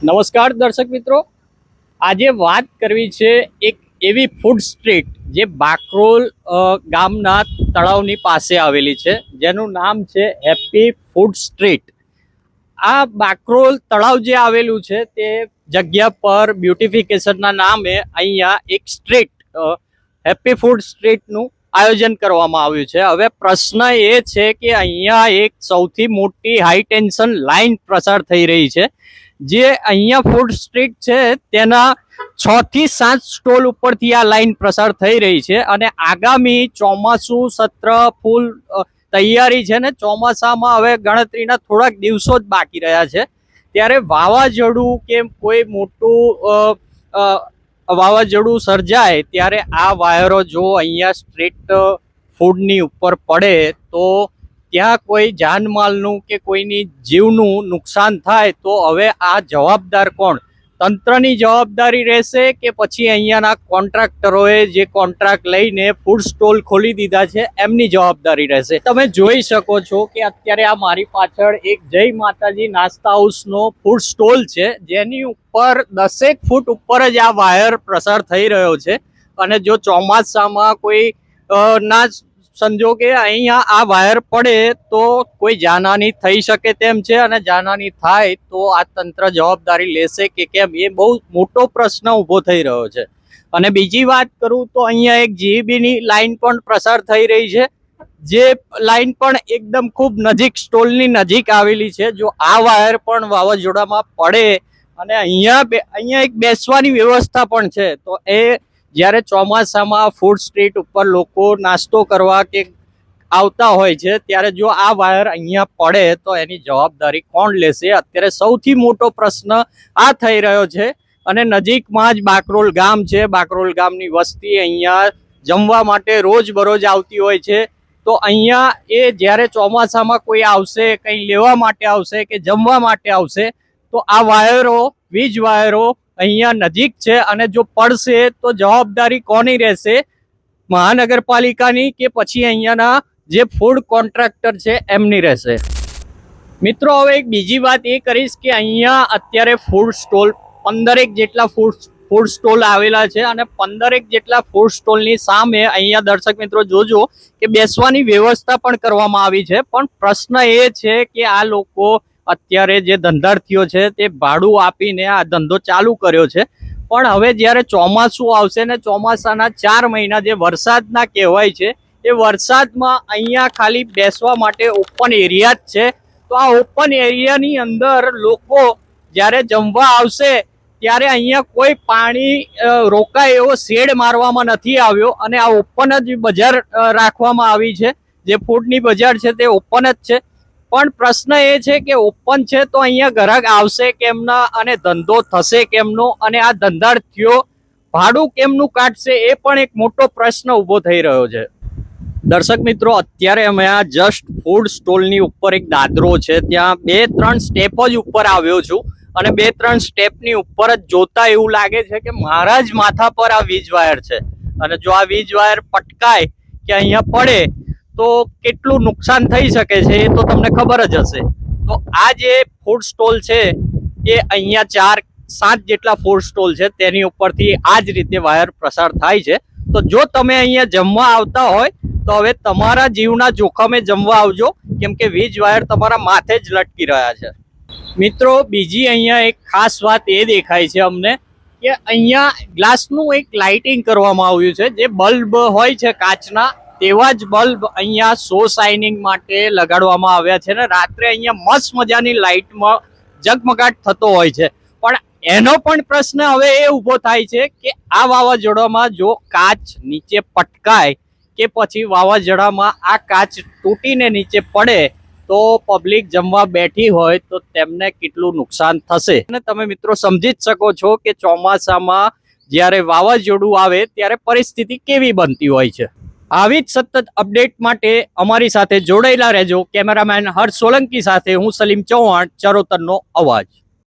નમસ્કાર દર્શક મિત્રો, આજે વાત કરવી છે એક એવી ફૂડ સ્ટ્રીટ જે બાકરોલ ગામના તળાવની પાસે આવેલી છે, જેનું નામ છે હેપી ફૂડ સ્ટ્રીટ. આ બાકરોલ તળાવ જે આવેલું છે તે જગ્યા પર બ્યુટિફિકેશનના નામે અહીંયા એક સ્ટ્રીટ હેપી ફૂડ સ્ટ્રીટનું આયોજન કરવામાં આવ્યું છે. હવે પ્રશ્ન એ છે કે અહીંયા એક સૌથી મોટી હાઈ ટેન્શન લાઇન પ્રસાર થઈ રહી છે. જે અહીંયા ફૂડ સ્ટ્રીટ છે તેના 6 થી 7 સ્ટોલ ઉપરથી આ લાઈન પ્રસાર થઈ રહી છે અને આગામી ચોમાસું સત્ર ફૂલ તૈયારી છે ને ચોમાસામાં હવે ગણતરીના થોડાક દિવસો જ બાકી રહ્યા છે. ત્યારે વાવાઝોડું કે કોઈ મોટું વાવાઝોડું સર્જાય ત્યારે આ વાયરો જો અહીંયા સ્ટ્રીટ ફૂડની ઉપર પડે તો ત્યાં કોઈ જાનમાલનું કે કોઈની જીવનું નુકસાન થાય તો હવે આ જવાબદાર કોણ? તંત્રની જવાબદારી રહેશે કે પછી અહીંયાના કોન્ટ્રાક્ટરોએ જે કોન્ટ્રાક્ટ લઈને ફૂડ સ્ટોલ ખોલી દીધા છે એમની જવાબદારી રહેશે? તમે જોઈ શકો છો કે અત્યારે આ મારી પાછળ એક જય માતાજી નાસ્તા હાઉસનો ફૂડ સ્ટોલ છે, જેની ઉપર 10 ફૂટ ઉપર જ આ વાયર પ્રસાર થઈ રહ્યો છે. અને જો ચોમાસામાં કોઈ ના સંજોગે અહીંયા આ વાયર પડે તો કોઈ જાનહાની થઈ શકે તેમ છે, અને જાનહાની થાય તો આ તંત્ર જવાબદારી લેશે કે કેમ, એ બહુ મોટો પ્રશ્ન ઊભો થઈ રહ્યો છે. અને બીજી વાત કરું તો અહીંયા એક જીઈબીની લાઈન પણ પ્રસાર થઈ રહી છે, જે લાઈન પણ એકદમ ખૂબ નજીક સ્ટોલની નજીક આવેલી છે. જો આ વાયર પણ વાવાઝોડામાં પડે અને અહીંયા એક બેસવાની વ્યવસ્થા પણ છે, તો એ જ્યારે ચોમાસામાં ફૂડ સ્ટ્રીટ ઉપર લોકો નાસ્તો કરવા કે આવતા હોય છે ત્યારે જો આ વાયર અહીંયા પડે તો એની જવાબદારી કોણ લેશે? અત્યારે સૌથી મોટો પ્રશ્ન આ થઈ રહ્યો છે. અને નજીકમાં જ બાકરોલ ગામ છે. બાકરોલ ગામની વસ્તી અહીંયા જમવા માટે રોજબરોજ આવતી હોય છે. તો અહીંયા એ જ્યારે ચોમાસામાં કોઈ આવશે, કંઈ લેવા માટે આવશે કે જમવા માટે આવશે તો આ વાયરો, વીજ વાયરો અહીંયા નજીક છે અને જો પડશે તો જવાબદારી કોની રહેશે? મહાનગરપાલિકાની કે પછી અહીંયાના જે ફૂડ કોન્ટ્રાક્ટર છે એમની રહેશે? મિત્રો, હવે એક બીજી વાત એ કરીશ કે અહીંયા અત્યારે ફૂડ સ્ટોલ 15 જેટલા ફૂડ સ્ટોલ આવેલા છે અને 15 જેટલા ફૂડ સ્ટોલની સામે અહીંયા દર્શક મિત્રો જોજો કે બેસવાની વ્યવસ્થા પણ કરવામાં આવી છે. પણ પ્રશ્ન એ છે કે આ લોકો અત્યારે જે ધંધાર્થીઓ છે તે ભાડું આપીને આ ધંધો ચાલુ કર્યો છે, પણ હવે જ્યારે ચોમાસું આવશે ને ચોમાસાના 4 મહિના જે વરસાદના કહેવાય છે, એ વરસાદમાં અહીંયા ખાલી બેસવા માટે ઓપન એરિયા જ છે. તો આ ઓપન એરિયાની અંદર લોકો જ્યારે જમવા આવશે ત્યારે અહીંયા કોઈ પાણી રોકાય એવો શેડ મારવામાં નથી આવ્યો અને આ ઓપન જ બજાર રાખવામાં આવી છે. જે ફૂડની બજાર છે તે ઓપન જ છે. પણ પ્રશ્ન એ છે કે ઓપન છે તો અહીંયા ગ્રાહક આવશે કેમના અને ધંધો થશે કેમનો, અને આ ધંધાર્થીઓ ભાડું કેમનું કાઢશે એ પણ એક મોટો પ્રશ્ન ઊભો થઈ રહ્યો છે. દર્શક મિત્રો, અત્યારે અમે આ જસ્ટ ફૂડ સ્ટોલની ઉપર એક દાદરો છે ત્યાં 2-3 સ્ટેપ જ ઉપર આવ્યો છું અને 2-3 સ્ટેપની ઉપર જ જોતા એવું લાગે છે કે મારા જ માથા પર આ વીજ વાયર છે. અને જો આ વીજ વાયર પટકાય કે અહીંયા પડે તો કેટલું નુકસાન થઈ શકે છે એ તો તમને ખબર જ હશે. તો આ જે ફૂડ સ્ટોલ છે એ અહીંયા 4-7 જેટલા ફૂડ સ્ટોલ છે તેની ઉપરથી આ જ રીતે વાયર પ્રસાર થાય છે. તો જો તમે અહીંયા જમવા આવતા હોય તો હવે તમારા જીવના જોખમે જમવા આવજો, કેમ કે વીજ વાયર તમારા માથે જ લટકી રહ્યા છે. મિત્રો, બીજી અહીંયા એક ખાસ વાત એ દેખાય છે અમને કે અહીંયા ગ્લાસનું એક લાઇટિંગ કરવામાં આવ્યું છે. જે બલ્બ હોય છે કાચના, તેવા જ બલ્બ અહીંયા શો શાઇનિંગ માટે લગાડવામાં આવ્યા છે ને રાત્રે અહીંયા મસ્ત મજાની લાઇટમાં ઝગમગાટ થતો હોય છે. પણ એનો પણ પ્રશ્ન હવે એ ઊભો થાય છે કે આ વાવાઝોડામાં જો કાચ નીચે પટકાય કે પછી વાવાઝોડામાં આ કાચ તૂટીને નીચે પડે તો પબ્લિક જમવા બેઠી હોય તો તેમને કેટલું નુકસાન થશે? અને તમે મિત્રો સમજી જ શકો છો કે ચોમાસામાં જ્યારે વાવાઝોડું આવે ત્યારે પરિસ્થિતિ કેવી બનતી હોય છે. આવી જ સતત અપડેટ માટે અમારી સાથે જોડાયેલા રહેજો. કેમેરામેન હર્ષ સોલંકી સાથે હું સલીમ ચૌહાણ, ચરોતરનો અવાજ.